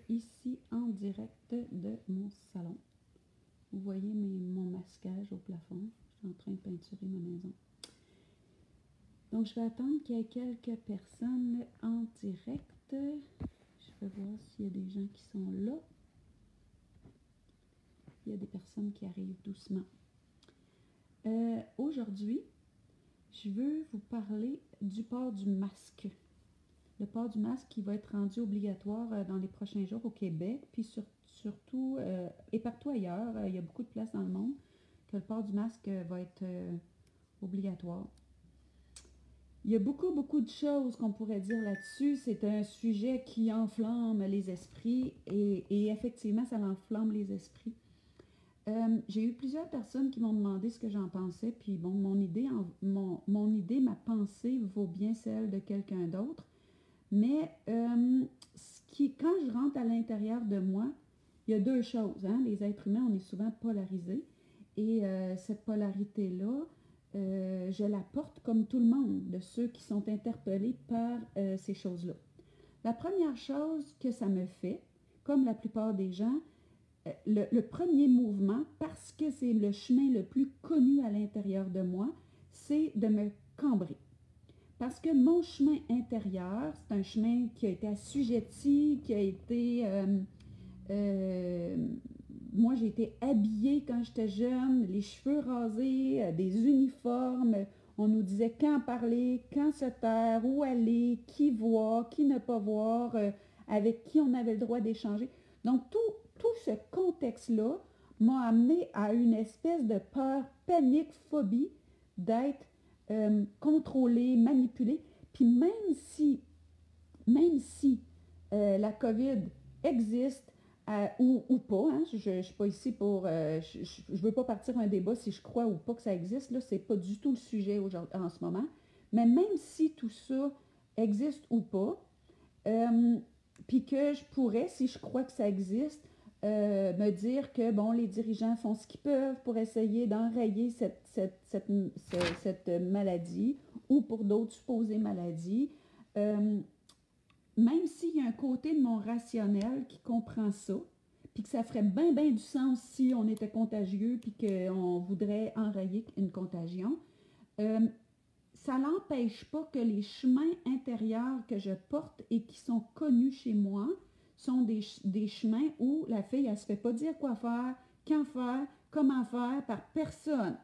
ici en direct de mon salon. Vous voyez mon masquage au plafond. Je suis en train de peinturer ma maison. Donc, je vais attendre qu'il y ait quelques personnes en direct. Je vais voir s'il y a des gens qui sont là. Il y a des personnes qui arrivent doucement. Aujourd'hui, je veux vous parler du port du masque. Le port du masque qui va être rendu obligatoire dans les prochains jours au Québec, puis surtout et partout ailleurs. Il y a beaucoup de places dans le monde que le port du masque va être obligatoire. Il y a beaucoup de choses qu'on pourrait dire là-dessus. C'est un sujet qui enflamme les esprits et effectivement, ça enflamme les esprits. J'ai eu plusieurs personnes qui m'ont demandé ce que j'en pensais, puis bon, mon idée, ma pensée vaut bien celle de quelqu'un d'autre. Mais quand je rentre à l'intérieur de moi, il y a deux choses. Hein? Les êtres humains, on est souvent polarisés. Et cette polarité-là, je la porte comme tout le monde, de ceux qui sont interpellés par ces choses-là. La première chose que ça me fait, comme la plupart des gens, le premier mouvement, parce que c'est le chemin le plus connu à l'intérieur de moi, c'est de me cambrer. Parce que mon chemin intérieur, c'est un chemin qui a été assujetti, qui a été... moi, j'ai été habillée quand j'étais jeune, les cheveux rasés, des uniformes. On nous disait quand parler, quand se taire, où aller, qui voir, qui ne pas voir, avec qui on avait le droit d'échanger. Donc, tout ce contexte-là m'a amené à une espèce de peur, panique, phobie d'être contrôlée, manipulée. Puis même si la COVID existe ou pas, hein, je ne suis pas ici pour... je ne veux pas partir un débat si je crois ou pas que ça existe. Là, ce n'est pas du tout le sujet en ce moment. Mais même si tout ça existe ou pas, puis que je pourrais, si je crois que ça existe, me dire que bon, les dirigeants font ce qu'ils peuvent pour essayer d'enrayer cette maladie ou pour d'autres supposées maladies. Même s'il y a un côté de mon rationnel qui comprend ça, puis que ça ferait bien du sens si on était contagieux puis qu'on voudrait enrayer une contagion, ça n'empêche pas que les chemins intérieurs que je porte et qui sont connus chez moi sont des chemins où la fille, elle ne se fait pas dire quoi faire, quand faire, comment faire par personne.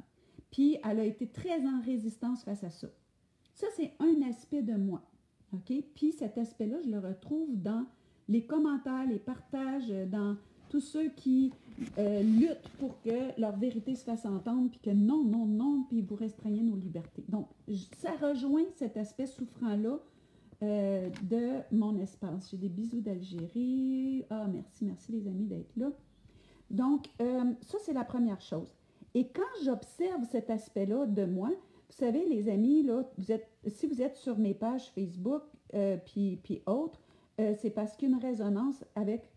Puis, elle a été très en résistance face à ça. Ça, c'est un aspect de moi. OK? Puis, cet aspect-là, je le retrouve dans les commentaires, les partages, dans tous ceux qui luttent pour que leur vérité se fasse entendre, puis que non, puis vous restreignez nos libertés. Donc, ça rejoint cet aspect souffrant-là de mon espace. J'ai des bisous d'Algérie. Ah, merci les amis d'être là. Donc, ça, c'est la première chose. Et quand j'observe cet aspect-là de moi, vous savez, les amis, là, si vous êtes sur mes pages Facebook puis autres, c'est parce qu'il y a une résonance avec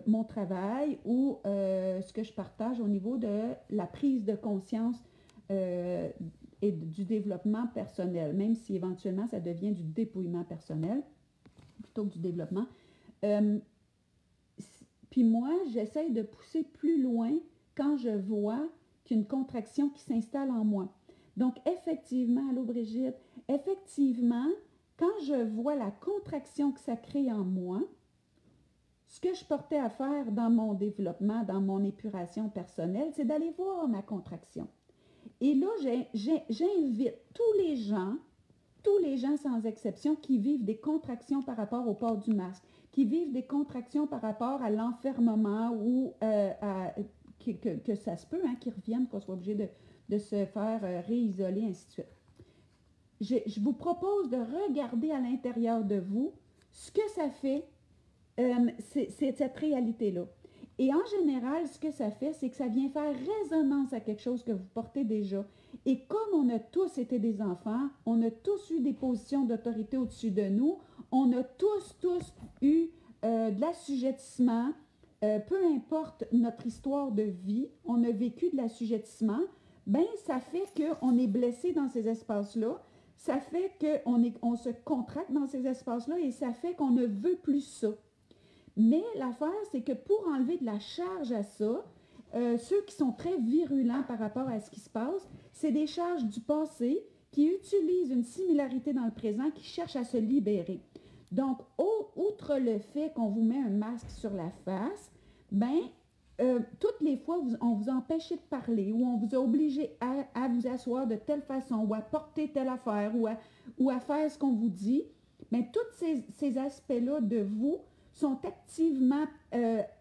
mon travail ou ce que je partage au niveau de la prise de conscience et du développement personnel, même si éventuellement ça devient du dépouillement personnel plutôt que du développement. Puis moi, j'essaye de pousser plus loin quand je vois qu'une contraction qui s'installe en moi. Donc, effectivement, allô Brigitte, effectivement, quand je vois la contraction que ça crée en moi, ce que je portais à faire dans mon développement, dans mon épuration personnelle, c'est d'aller voir ma contraction. Et là, j'invite tous les gens sans exception qui vivent des contractions par rapport au port du masque, qui vivent des contractions par rapport à l'enfermement ou que ça se peut, hein, qu'ils reviennent, qu'on soit obligé de se faire réisoler, ainsi de suite. Je vous propose de regarder à l'intérieur de vous ce que ça fait, c'est cette réalité-là. Et en général, ce que ça fait, c'est que ça vient faire résonance à quelque chose que vous portez déjà. Et comme on a tous été des enfants, on a tous eu des positions d'autorité au-dessus de nous, on a tous eu de l'assujettissement, peu importe notre histoire de vie, on a vécu de l'assujettissement, bien, ça fait qu'on est blessé dans ces espaces-là, ça fait qu'on se contracte dans ces espaces-là et ça fait qu'on ne veut plus ça. Mais l'affaire, c'est que pour enlever de la charge à ça, ceux qui sont très virulents par rapport à ce qui se passe, c'est des charges du passé qui utilisent une similarité dans le présent, qui cherchent à se libérer. Donc, outre le fait qu'on vous met un masque sur la face, ben, toutes les fois où on vous a empêché de parler, ou on vous a obligé à vous asseoir de telle façon, ou à porter telle affaire, ou à faire ce qu'on vous dit, bien, tous ces aspects-là de vous sont activement,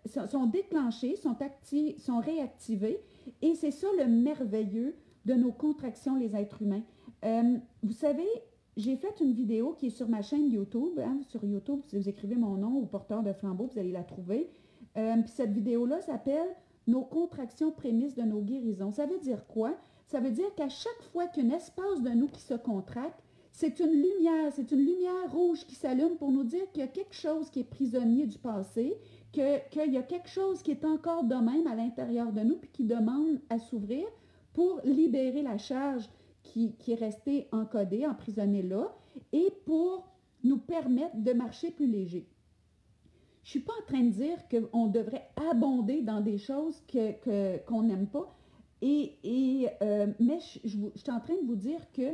sont déclenchés, sont réactivés, et c'est ça le merveilleux de nos contractions, les êtres humains. Vous savez, j'ai fait une vidéo qui est sur ma chaîne YouTube. Hein, sur YouTube, si vous écrivez mon nom ou porteur de flambeau, vous allez la trouver. Puis cette vidéo-là s'appelle « Nos contractions prémices de nos guérisons ». Ça veut dire quoi? Ça veut dire qu'à chaque fois qu'un espace de nous qui se contracte, c'est une lumière rouge qui s'allume pour nous dire qu'il y a quelque chose qui est prisonnier du passé, qu'il y a quelque chose qui est encore de même à l'intérieur de nous, puis qui demande à s'ouvrir pour libérer la charge qui est restée encodée, emprisonnée là, et pour nous permettre de marcher plus léger. Je ne suis pas en train de dire qu'on devrait abonder dans des choses qu'on n'aime pas, mais je suis en train de vous dire que,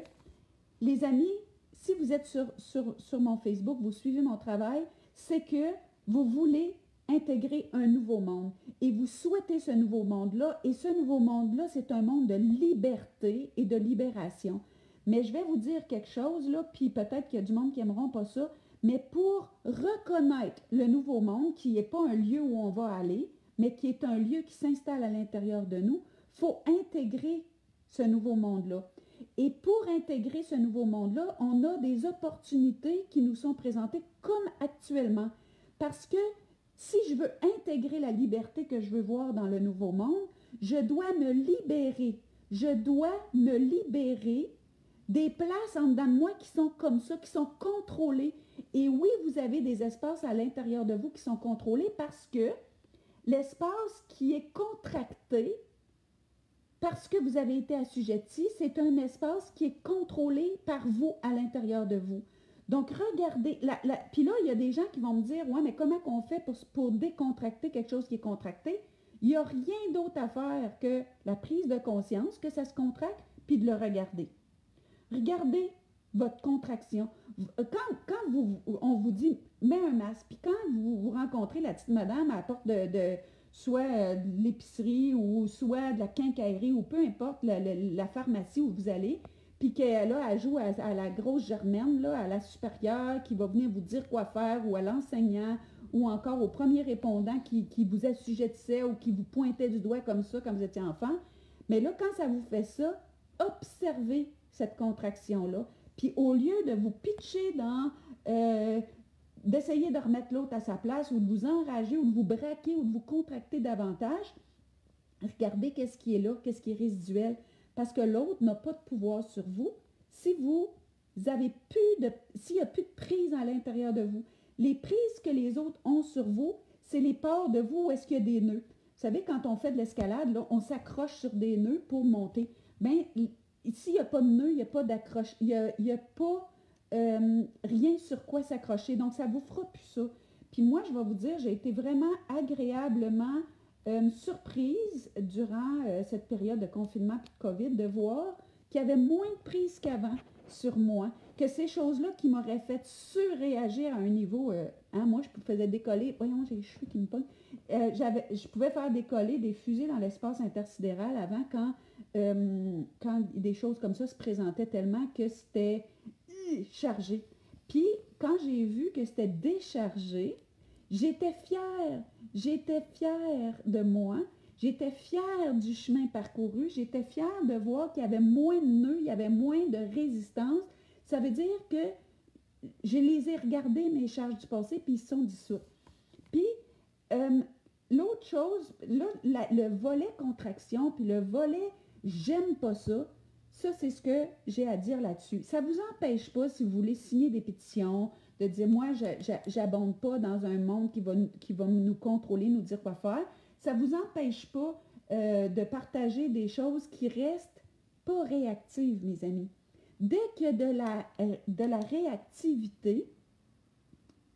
les amis, si vous êtes sur mon Facebook, vous suivez mon travail, c'est que vous voulez intégrer un nouveau monde et vous souhaitez ce nouveau monde-là, et ce nouveau monde-là, c'est un monde de liberté et de libération. Mais je vais vous dire quelque chose, là, puis peut-être qu'il y a du monde qui n'aimeront pas ça, mais pour reconnaître le nouveau monde, qui n'est pas un lieu où on va aller, mais qui est un lieu qui s'installe à l'intérieur de nous, il faut intégrer ce nouveau monde-là. Et pour intégrer ce nouveau monde-là, on a des opportunités qui nous sont présentées comme actuellement. Parce que si je veux intégrer la liberté que je veux voir dans le nouveau monde, je dois me libérer. Je dois me libérer des places en dedans de moi qui sont comme ça, qui sont contrôlées. Et oui, vous avez des espaces à l'intérieur de vous qui sont contrôlés parce que l'espace qui est contracté, parce que vous avez été assujetti, c'est un espace qui est contrôlé par vous à l'intérieur de vous. Donc, regardez, puis là, il y a des gens qui vont me dire, ouais, mais comment on fait pour décontracter quelque chose qui est contracté? Il n'y a rien d'autre à faire que la prise de conscience, que ça se contracte, puis de le regarder. Regardez votre contraction. Quand on vous dit, mets un masque, puis quand vous rencontrez la petite madame à la porte soit de l'épicerie ou soit de la quincaillerie ou peu importe la pharmacie où vous allez, puis qu'elle joue à la grosse germaine, là, à la supérieure qui va venir vous dire quoi faire, ou à l'enseignant, ou encore au premier répondant qui vous assujettissait ou qui vous pointait du doigt comme ça quand vous étiez enfant. Mais là, quand ça vous fait ça, observez cette contraction-là. Puis au lieu de vous pitcher dans... d'essayer de remettre l'autre à sa place ou de vous enrager ou de vous braquer ou de vous contracter davantage, regardez qu'est-ce qui est là, qu'est-ce qui est résiduel. Parce que l'autre n'a pas de pouvoir sur vous. Si vous avez s'il n'y a plus de prise à l'intérieur de vous, les prises que les autres ont sur vous, c'est les parts de vous où est-ce qu'il y a des nœuds. Vous savez, quand on fait de l'escalade, là, on s'accroche sur des nœuds pour monter. Bien, s'il n'y a pas de nœud, il n'y a pas d'accroche, il n'y a pas rien sur quoi s'accrocher. Donc, ça ne vous fera plus ça. Puis moi, je vais vous dire, j'ai été vraiment agréablement surprise durant cette période de confinement et de COVID de voir qu'il y avait moins de prise qu'avant sur moi, que ces choses-là qui m'auraient fait surréagir à un niveau... moi, je faisais décoller... Voyons, j'ai les cheveux qui me pognent. Je pouvais faire décoller des fusées dans l'espace intersidéral avant quand des choses comme ça se présentaient tellement que c'était chargé. Puis, quand j'ai vu que c'était déchargé, j'étais fière de moi, j'étais fière du chemin parcouru, j'étais fière de voir qu'il y avait moins de nœuds, il y avait moins de résistance. Ça veut dire que je les ai regardés, mes charges du passé, puis ils sont dissous. Puis, l'autre chose, là, le volet contraction, puis le volet j'aime pas ça, ça, c'est ce que j'ai à dire là-dessus. Ça ne vous empêche pas, si vous voulez signer des pétitions, de dire, moi, je n'abonde pas dans un monde qui va nous contrôler, nous dire quoi faire. Ça ne vous empêche pas de partager des choses qui restent pas réactives, mes amis. Dès qu'il y a de la réactivité,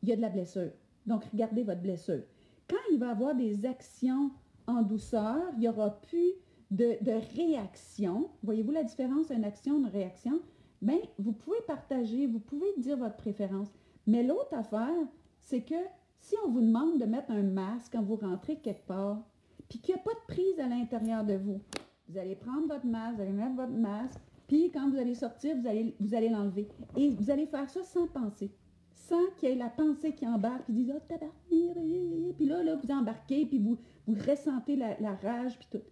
il y a de la blessure. Donc, regardez votre blessure. Quand il va y avoir des actions en douceur, il n'y aura plus de réaction. Voyez-vous la différence, une action, une réaction? Bien, vous pouvez partager, vous pouvez dire votre préférence. Mais l'autre affaire, c'est que si on vous demande de mettre un masque quand vous rentrez quelque part, puis qu'il n'y a pas de prise à l'intérieur de vous, vous allez prendre votre masque, vous allez mettre votre masque, puis quand vous allez sortir, vous allez l'enlever. Et vous allez faire ça sans penser. Sans qu'il y ait la pensée qui embarque, puis dise « Oh, tabarnak! » Puis là, vous embarquez, puis vous ressentez la rage, puis tout.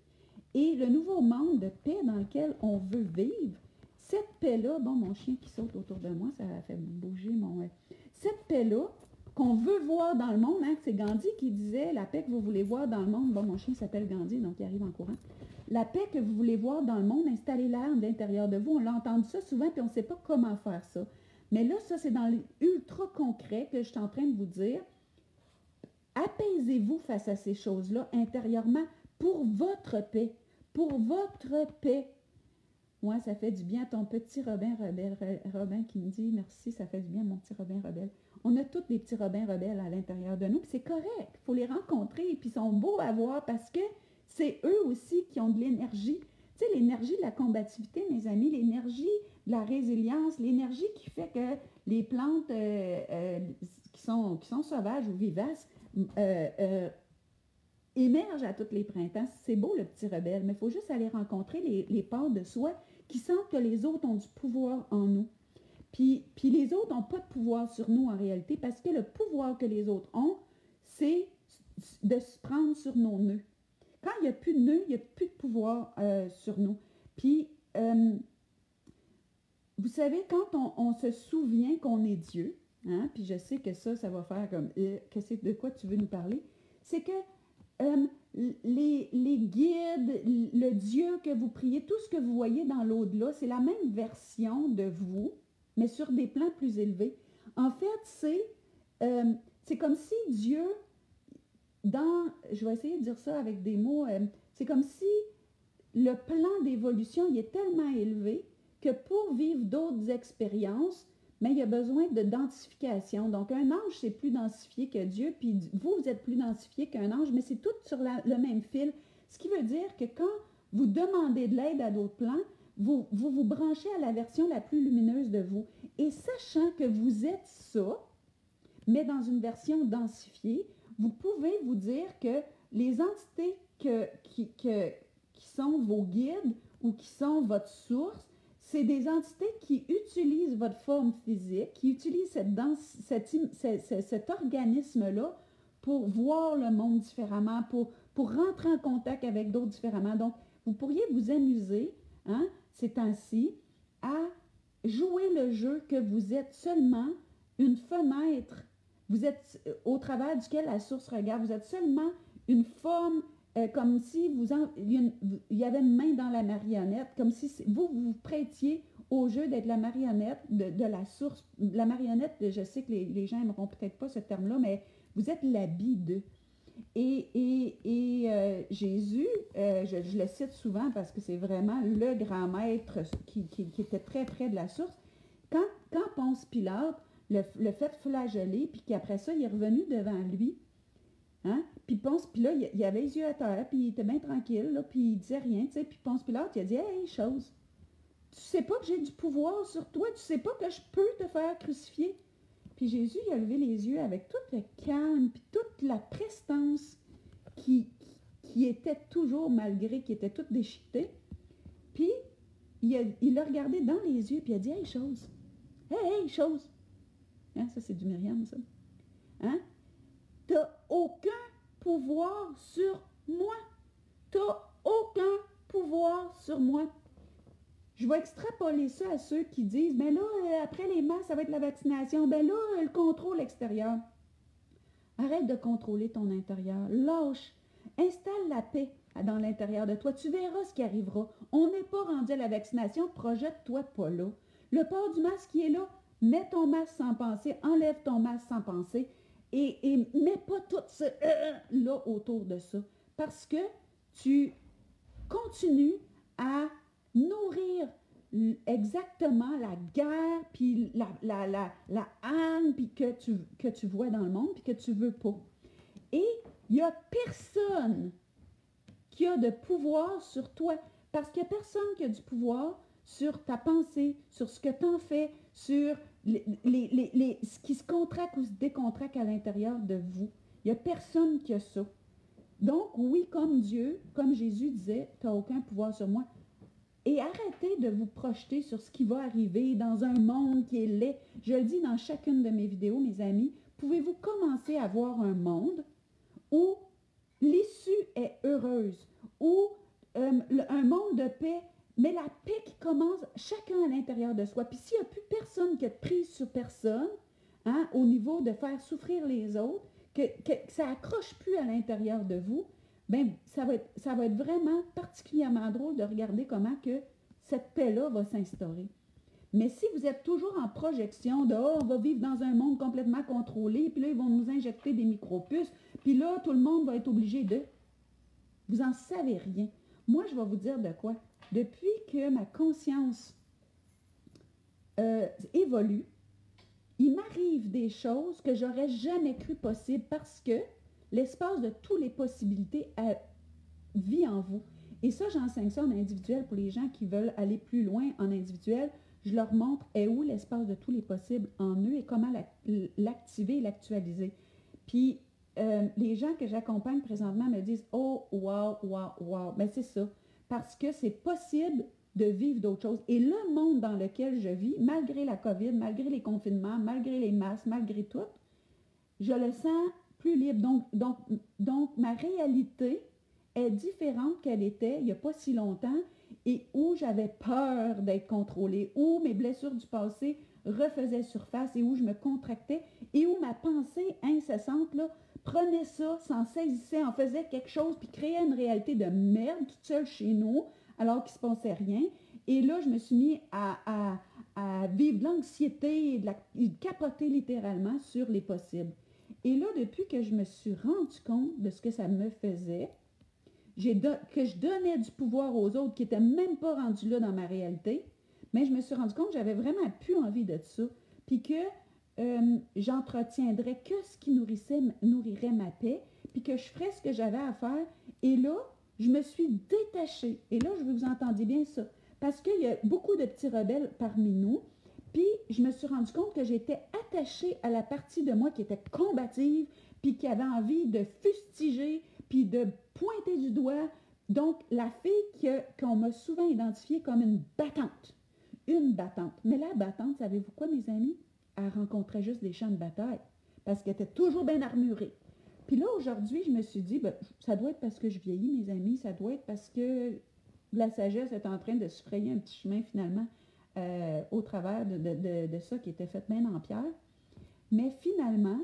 Et le nouveau monde de paix dans lequel on veut vivre, cette paix-là, bon, mon chien qui saute autour de moi, ça fait bouger mon... Cette paix-là, qu'on veut voir dans le monde, hein, c'est Gandhi qui disait « La paix que vous voulez voir dans le monde », bon, mon chien s'appelle Gandhi, donc il arrive en courant. « La paix que vous voulez voir dans le monde, installez-la à l'intérieur de vous. » On l'a entendu ça souvent, puis on ne sait pas comment faire ça. Mais là, ça, c'est dans l'ultra concret que je suis en train de vous dire. Apaisez-vous face à ces choses-là intérieurement pour votre paix. Pour votre paix. Moi, ça fait du bien, ton petit Robin rebelle. Robin qui me dit « Merci, ça fait du bien, mon petit Robin rebelle. » On a tous des petits Robins rebelles à l'intérieur de nous, puis c'est correct. Il faut les rencontrer, puis ils sont beaux à voir parce que c'est eux aussi qui ont de l'énergie. Tu sais, l'énergie de la combativité, mes amis, l'énergie de la résilience, l'énergie qui fait que les plantes qui sont sauvages ou vivaces émergent à tous les printemps. C'est beau, le petit rebelle, mais il faut juste aller rencontrer les parts de soi qui sentent que les autres ont du pouvoir en nous. Puis les autres n'ont pas de pouvoir sur nous en réalité, parce que le pouvoir que les autres ont, c'est de se prendre sur nos nœuds. Quand il n'y a plus de nœuds, il n'y a plus de pouvoir sur nous. Puis, vous savez, quand on se souvient qu'on est Dieu, hein, puis je sais que ça va faire comme de quoi tu veux nous parler, c'est que les guides, le Dieu que vous priez, tout ce que vous voyez dans l'au-delà, c'est la même version de vous, mais sur des plans plus élevés. En fait, c'est comme si Dieu, je vais essayer de dire ça avec des mots, c'est comme si le plan d'évolution, il est tellement élevé que pour vivre d'autres expériences, mais il y a besoin de densification. Donc, un ange, c'est plus densifié que Dieu, puis vous êtes plus densifié qu'un ange, mais c'est tout sur le même fil. Ce qui veut dire que quand vous demandez de l'aide à d'autres plans, vous branchez à la version la plus lumineuse de vous. Et sachant que vous êtes ça, mais dans une version densifiée, vous pouvez vous dire que les entités qui sont vos guides ou qui sont votre source, c'est des entités qui utilisent votre forme physique, qui utilisent cet organisme-là pour voir le monde différemment, pour rentrer en contact avec d'autres différemment. Donc, vous pourriez vous amuser, hein, ces temps-ci, à jouer le jeu que vous êtes seulement une fenêtre. Vous êtes au travers duquel la source regarde. Vous êtes seulement une forme comme si il y avait une main dans la marionnette, comme si vous prêtiez au jeu d'être la marionnette de la source. La marionnette, je sais que les gens n'aimeront peut-être pas ce terme-là, mais vous êtes l'habit d'eux. Et Jésus, je le cite souvent parce que c'est vraiment le grand maître qui était très près de la source. Quand Ponce Pilate le fait flageller, puis qu'après ça, il est revenu devant lui, hein? Puis là, il avait les yeux à terre, puis il était bien tranquille, là, puis il disait rien, tu sais. Puis Ponce Pilate, il a dit « Hey, chose, tu sais pas que j'ai du pouvoir sur toi, tu sais pas que je peux te faire crucifier. » Puis Jésus, il a levé les yeux avec tout le calme, puis toute la prestance qui était toujours, malgré qu'il était tout déchiqueté. Puis, il l'a regardé dans les yeux, puis il a dit « Hey, chose, hey, chose. » Hein, ça, c'est du Myriam, ça. Hein? T'as aucun pouvoir sur moi. T'as aucun pouvoir sur moi. Je vais extrapoler ça à ceux qui disent, ben là, après les masques, ça va être la vaccination. Ben là, le contrôle extérieur. Arrête de contrôler ton intérieur. Lâche. Installe la paix dans l'intérieur de toi. Tu verras ce qui arrivera. On n'est pas rendu à la vaccination. Projette-toi pas là. Le port du masque qui est là, mets ton masque sans penser. Enlève ton masque sans penser. Et mets pas tout ça là autour de ça. Parce que tu continues à nourrir exactement la guerre, puis la haine, puis que tu vois dans le monde, puis que tu veux pas. Et il n'y a personne qui a de pouvoir sur toi, parce qu'il n'y a personne qui a du pouvoir sur ta pensée, sur ce que tu en fais, sur ce qui se contracte ou se décontracte à l'intérieur de vous. Il n'y a personne qui a ça. Donc, oui, comme Dieu, comme Jésus disait, tu n'as aucun pouvoir sur moi. Et arrêtez de vous projeter sur ce qui va arriver dans un monde qui est laid. Je le dis dans chacune de mes vidéos, mes amis, pouvez-vous commencer à voir un monde où l'issue est heureuse, où un monde de paix, mais la paix qui commence chacun à l'intérieur de soi. Puis s'il n'y a plus personne qui a prise sur personne, hein, au niveau de faire souffrir les autres, que ça accroche plus à l'intérieur de vous, bien, ça va être vraiment particulièrement drôle de regarder comment que cette paix-là va s'instaurer. Mais si vous êtes toujours en projection de « Oh, on va vivre dans un monde complètement contrôlé, puis là, ils vont nous injecter des micropuces, puis là, tout le monde va être obligé de... » Vous n'en savez rien. Moi, je vais vous dire de quoi. Depuis que ma conscience évolue, il m'arrive des choses que j'aurais jamais cru possible parce que l'espace de toutes les possibilités vit en vous. Et ça, j'enseigne ça en individuel pour les gens qui veulent aller plus loin en individuel. Je leur montre est où l'espace de tous les possibles en eux et comment l'activer et l'actualiser. Puis, les gens que j'accompagne présentement me disent « Oh, wow, wow, wow ». Ben, c'est ça. Parce que c'est possible de vivre d'autres choses. Et le monde dans lequel je vis, malgré la COVID, malgré les confinements, malgré les masques, malgré tout, je le sens plus libre. Donc ma réalité est différente qu'elle était il n'y a pas si longtemps et où j'avais peur d'être contrôlée, où mes blessures du passé refaisaient surface et où je me contractais et où ma pensée incessante là, prenait ça, s'en saisissait, en faisait quelque chose puis créait une réalité de merde toute seule chez nous alors qu'il ne se passait rien. Et là, je me suis mis à vivre de l'anxiété et de capoter littéralement sur les possibles. Et là, depuis que je me suis rendu compte de ce que ça me faisait, que je donnais du pouvoir aux autres qui n'étaient même pas rendus là dans ma réalité, mais je me suis rendu compte que j'avais vraiment plus envie de ça. Puis que j'entretiendrais que ce qui nourrirait ma paix, puis que je ferais ce que j'avais à faire. Et là, je me suis détachée. Et là, je veux que vous entendiez bien ça. Parce qu'il y a beaucoup de petits rebelles parmi nous. Puis, je me suis rendu compte que j'étais attachée à la partie de moi qui était combative, puis qui avait envie de fustiger, puis de pointer du doigt. Donc, la fille qu'on m'a souvent identifiée comme une battante. Une battante. Mais la battante, savez-vous quoi, mes amis? Elle rencontrait juste des champs de bataille. Parce qu'elle était toujours bien armurée. Puis là, aujourd'hui, je me suis dit, ben, ça doit être parce que je vieillis, mes amis. Ça doit être parce que la sagesse est en train de se frayer un petit chemin, finalement, au travers de ça qui était fait bien en pierre. Mais finalement,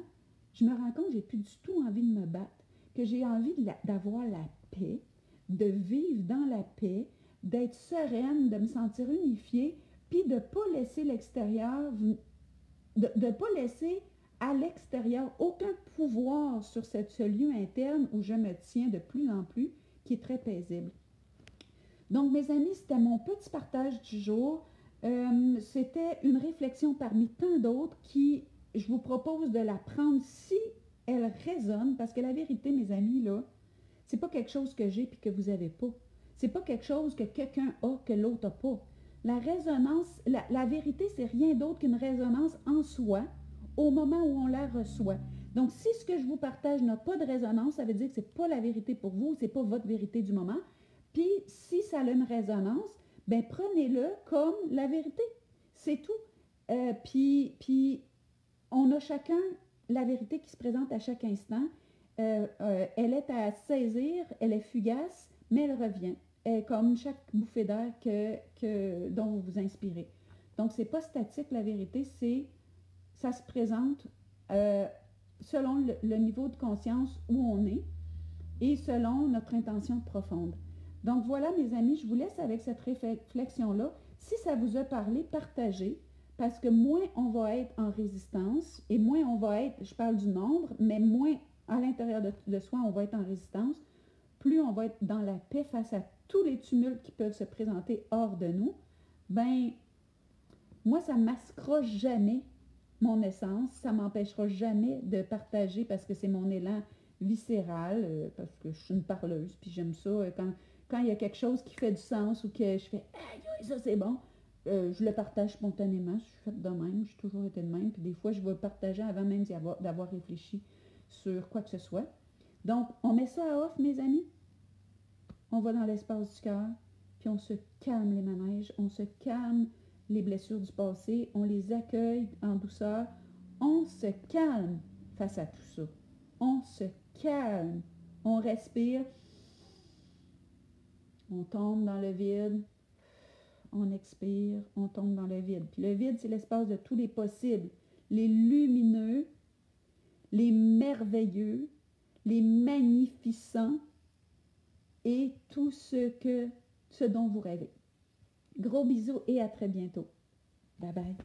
je me rends compte que j'ai plus du tout envie de me battre, que j'ai envie d'avoir la paix, de vivre dans la paix, d'être sereine, de me sentir unifiée, puis de ne pas laisser l'extérieur, de ne pas laisser à l'extérieur aucun pouvoir sur ce lieu interne où je me tiens de plus en plus, qui est très paisible. Donc, mes amis, c'était mon petit partage du jour. C'était une réflexion parmi tant d'autres qui, je vous propose de la prendre si elle résonne, parce que la vérité, mes amis, là, c'est pas quelque chose que j'ai puis que vous n'avez pas. C'est pas quelque chose que quelqu'un a que l'autre n'a pas. La résonance, la vérité, c'est rien d'autre qu'une résonance en soi au moment où on la reçoit. Donc, si ce que je vous partage n'a pas de résonance, ça veut dire que ce n'est pas la vérité pour vous, ce n'est pas votre vérité du moment. Puis, si ça a une résonance, bien, prenez-le comme la vérité. C'est tout. Puis, on a chacun la vérité qui se présente à chaque instant. Elle est à saisir, elle est fugace, mais elle revient. Elle est comme chaque bouffée d'air dont vous vous inspirez. Donc, c'est pas statique, la vérité, ça se présente selon le niveau de conscience où on est et selon notre intention profonde. Donc voilà, mes amis, je vous laisse avec cette réflexion-là. Si ça vous a parlé, partagez, parce que moins on va être en résistance et moins on va être, je parle du nombre, mais moins à l'intérieur de soi on va être en résistance, plus on va être dans la paix face à tous les tumultes qui peuvent se présenter hors de nous. ben, moi, ça ne masquera jamais mon essence, ça m'empêchera jamais de partager parce que c'est mon élan viscéral, parce que je suis une parleuse, puis j'aime ça. Quand il y a quelque chose qui fait du sens ou que je fais aïe, aïe, ça c'est bon, je le partage spontanément. Je suis faite de même, j'ai toujours été de même. Puis des fois, je vais le partager avant même d'avoir réfléchi sur quoi que ce soit. Donc, on met ça à off, mes amis. On va dans l'espace du cœur, puis on se calme les manèges, on se calme les blessures du passé, on les accueille en douceur, on se calme face à tout ça. On se calme, on respire, on tombe dans le vide, on expire, on tombe dans le vide. Puis le vide, c'est l'espace de tous les possibles, les lumineux, les merveilleux, les magnificents et tout ce dont vous rêvez. Gros bisous et à très bientôt. Bye bye.